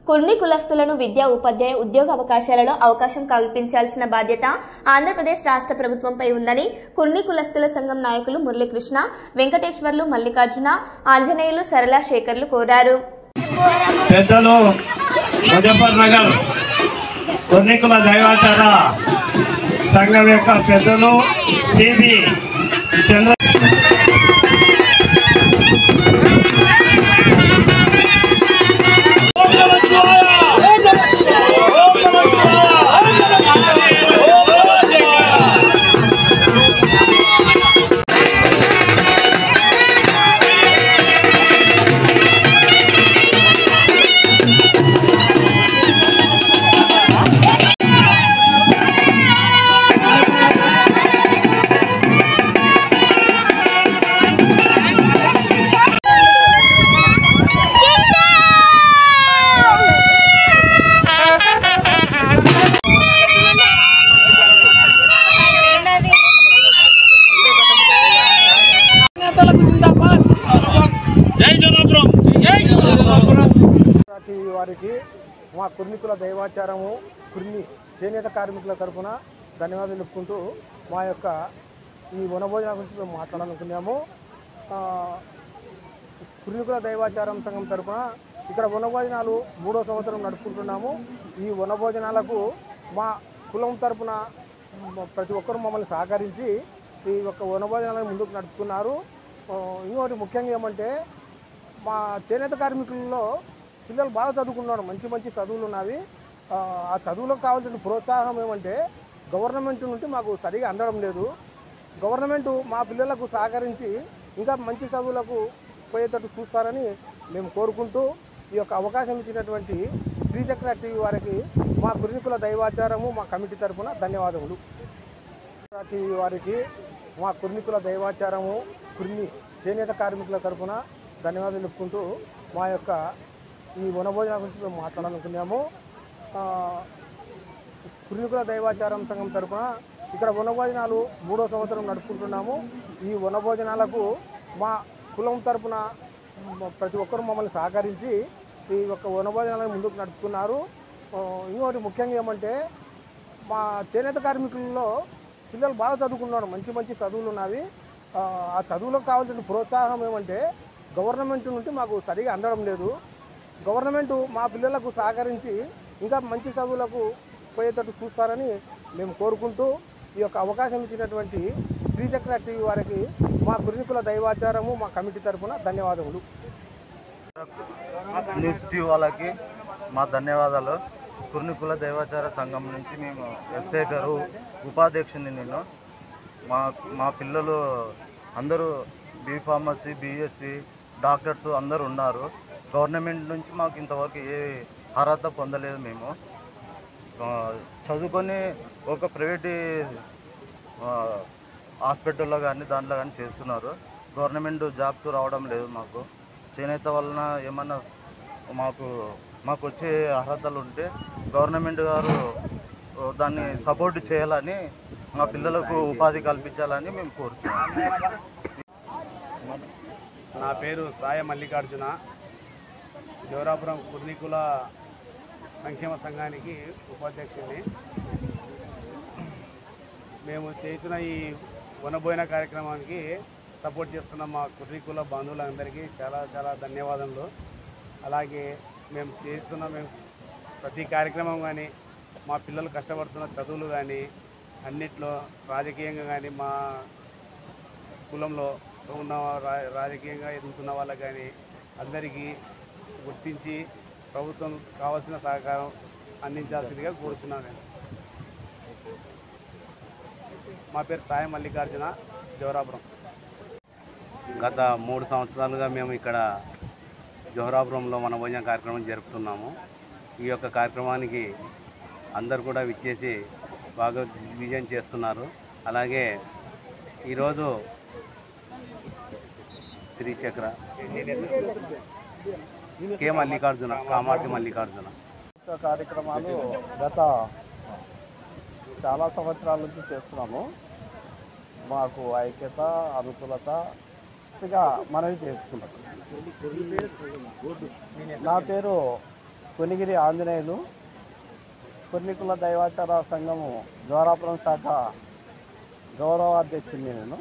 కుర్ని కులస్తులను విద్యా ఉపాధ్యాయ ఉద్యోగ అవకాశాలలో అవకాశం కల్పించాల్సిన బాధ్యత ఆంధ్రప్రదేశ్ రాష్ట్ర ప్రభుత్వంపై ఉందని కుర్ని కులస్తుల సంఘం నాయకులు మురళీకృష్ణ, వెంకటేశ్వర్లు, మల్లికార్జున, ఆంజనేయులు, సరళ శేఖర్లు కోరారు. పెద్దలు ముజఫర్నగర్ కుర్ని కుల దైవాచార సంఘం యొక్క పెద్దలు సిబి చంద్ర వారికి మా కుర్ని కుల దైవాచారము కుర్ని చేనేత కార్మికుల తరఫున ధన్యవాదాలు చెప్పుకుంటూ మా యొక్క ఈ వనభోజనాల గురించి మేము మాట్లాడాలనుకున్నాము. కుర్ని కుల దైవాచారం సంఘం తరఫున ఇక్కడ వనభోజనాలు 3వ సంవత్సరం నడుపుకుంటున్నాము. ఈ వనభోజనాలకు మా కులం తరఫున ప్రతి ఒక్కరూ మమ్మల్ని సహకరించి ఈ యొక్క వనభోజనాలను ముందుకు నడుపుతున్నారు. ఇంకోటి ముఖ్యంగా ఏమంటే మా చేనేత కార్మికులలో పిల్లలు బాగా చదువుకున్నారు, మంచి మంచి చదువులు ఉన్నవి. ఆ చదువులకు కావాల్సిన ప్రోత్సాహం ఏమంటే గవర్నమెంట్ నుండి మాకు సరిగా అందడం లేదు. గవర్నమెంట్ మా పిల్లలకు సహకరించి ఇంకా మంచి చదువులకు పోయేటట్టు చూస్తారని మేము కోరుకుంటూ ఈ యొక్క అవకాశం ఇచ్చినటువంటి శ్రీచక్ర టీవీ వారికి మా కుర్ని కుల దైవాచారము మా కమిటీ తరఫున ధన్యవాదములు. టీవీ వారికి మా కుర్ని కుల దైవాచారము కుర్ని చేనేత కార్మికుల తరఫున ధన్యవాదాలు చెప్పుకుంటూ మా యొక్క ఈ వనభోజనాల గురించి మేము మాట్లాడాలనుకున్నాము. కుర్ని కుల దైవాచారం సంఘం తరఫున ఇక్కడ వనభోజనాలు 3వ సంవత్సరం నడుపుకుంటున్నాము. ఈ వనభోజనాలకు మా కులం తరఫున ప్రతి ఒక్కరూ మమ్మల్ని సహకరించి ఈ యొక్క వనభోజనాలను ముందుకు నడుపుతున్నారు. ఇంకోటి ముఖ్యంగా ఏమంటే మా చేనేత కార్మికులలో పిల్లలు బాగా చదువుకున్నారు, మంచి మంచి చదువులు ఉన్నవి. ఆ చదువులకు కావాల్సిన ప్రోత్సాహం ఏమంటే గవర్నమెంట్ నుండి మాకు సరిగా అందడం లేదు. గవర్నమెంట్ మా పిల్లలకు సహకరించి ఇంకా మంచి చదువులకు పోయేటట్టు చూస్తారని మేము కోరుకుంటూ ఈ యొక్క అవకాశం ఇచ్చినటువంటి శ్రీచక్ర టీవీ వారికి మా కుర్ని కుల దైవాచారము మా కమిటీ తరఫున ధన్యవాదములు. న్యూస్ టీవీ వాళ్ళకి మా ధన్యవాదాలు. కుర్ని కుల దైవాచార సంఘం నుంచి మేము ఎస్ఐ గారు ఉపాధ్యక్షుని నేను మా పిల్లలు అందరూ బీఫార్మసీ, బీఎస్సీ, డాక్టర్స్ అందరూ ఉన్నారు. గవర్నమెంట్ నుంచి మాకు ఇంతవరకు ఏ అర్హత పొందలేదు. మేము చదువుకొని ఒక ప్రైవేట్ హాస్పిటల్లో కానీ దాంట్లో కానీ చేస్తున్నారు. గవర్నమెంట్ జాబ్స్ రావడం లేదు. మాకు చేనేత వలన ఏమన్నా మాకు వచ్చే అర్హతలు ఉంటే గవర్నమెంట్ గారు దాన్ని సపోర్ట్ చేయాలని, మా పిల్లలకు ఉపాధి కల్పించాలని మేము కోరుతున్నాం. నా పేరు సాయ మల్లికార్జున, జోరాపురం కుర్ని కుల సంక్షేమ సంఘానికి ఉపాధ్యక్షుడిని. మేము చేసిన ఈ వనభోజన కార్యక్రమానికి సపోర్ట్ చేస్తున్న మా కుర్ని కుల బంధువులందరికీ చాలా చాలా ధన్యవాదములు. అలాగే మేము ప్రతి కార్యక్రమం కానీ మా పిల్లలు కష్టపడుతున్న చదువులు కానీ అన్నిట్లో రాజకీయంగా కానీ మా కులంలో ఉన్న రాజకీయంగా ఎదుగుతున్న వాళ్ళకి కానీ అందరికీ గుర్తించి ప్రభుత్వం కావాల్సిన సహకారం అందించాల్సిందిగా కోరుతున్నాను. నేను మా పేరు సాయ మల్లికార్జున, జోరాపురం. గత 3 సంవత్సరాలుగా మేము ఇక్కడ జోరాపురంలో వనభోజన కార్యక్రమం జరుపుతున్నాము. ఈ యొక్క కార్యక్రమానికి అందరు కూడా విచ్చేసి బాగా విజయం చేస్తున్నారు. అలాగే ఈరోజు శ్రీచక్ర కే మల్లికార్జున, కామార్తి మల్లికార్జున కార్యక్రమాలు గత చాలా సంవత్సరాల నుంచి చేస్తున్నాము. మాకు ఐక్యత, అనుకూలత మనవి చేసుకున్నాం. నా పేరు కొనిగిరి ఆంజనేయులు, కుర్నికుల దైవాచార సంఘము ద్వారాపురం శాఖ గౌరవాధ్యక్షుడిని నేను.